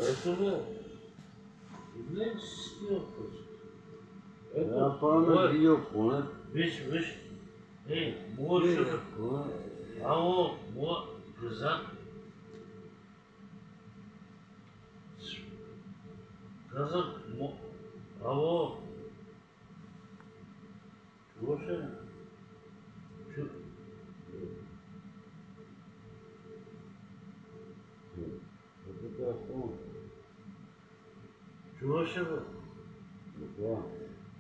Ето бе. Не си скива пъче. Ето. Правим видео поне. Виж. Ей, моят шеф. Ало, моят казак. Казак, ало. Чуваш ли? Чуваш ли?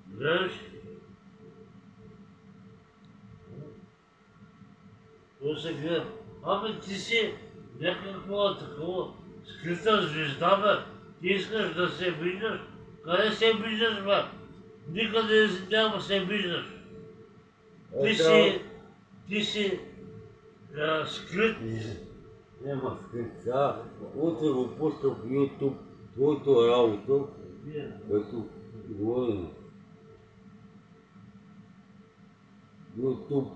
Гледаш? То се гледа. Абе, ти си някаква такова скрита звезда, бе. Ти искаш да се виждаш? Къде се виждаш, бе? Никъде няма се виждаш. Ти си скрит. Няма скрит. Сега, утре го пускам в YouTube, твоето работа, като говорим. YouTube.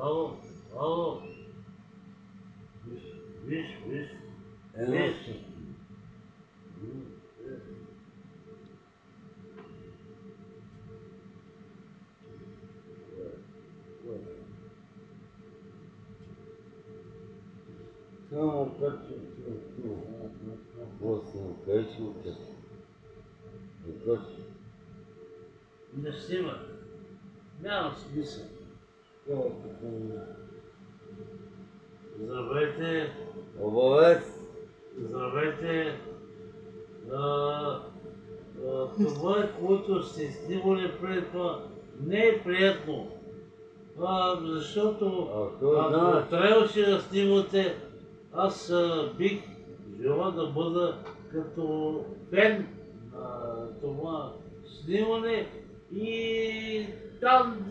Ало. Виж. Само качвам това. Вот съм качвал. Не снима. Няма смисъл. Здравейте. Здравейте. Това, което сте снимали преди това, не е приятно. Защото ако трябваше да снимате, аз бих желал да бъда като фен на това снимане и там...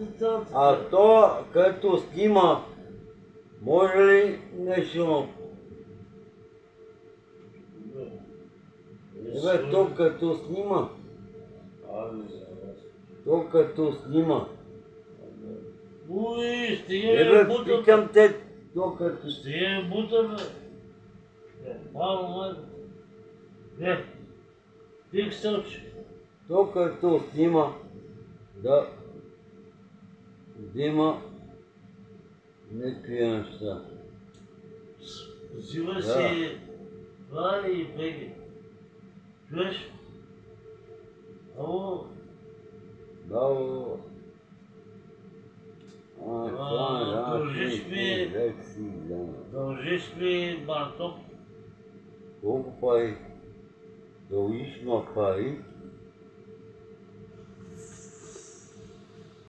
то, като снима, може ли нещо? То като снима. Уй, стига ме бутам. Питам те, то като... Стига ме бутам, бе. Мало, не. Тих се очи. То като снима, да взима някакви неща. Взима си това и беги. Чуеш? Ало? Браво. Дължиш ми марток. Колко пари? Дължиш ма пари?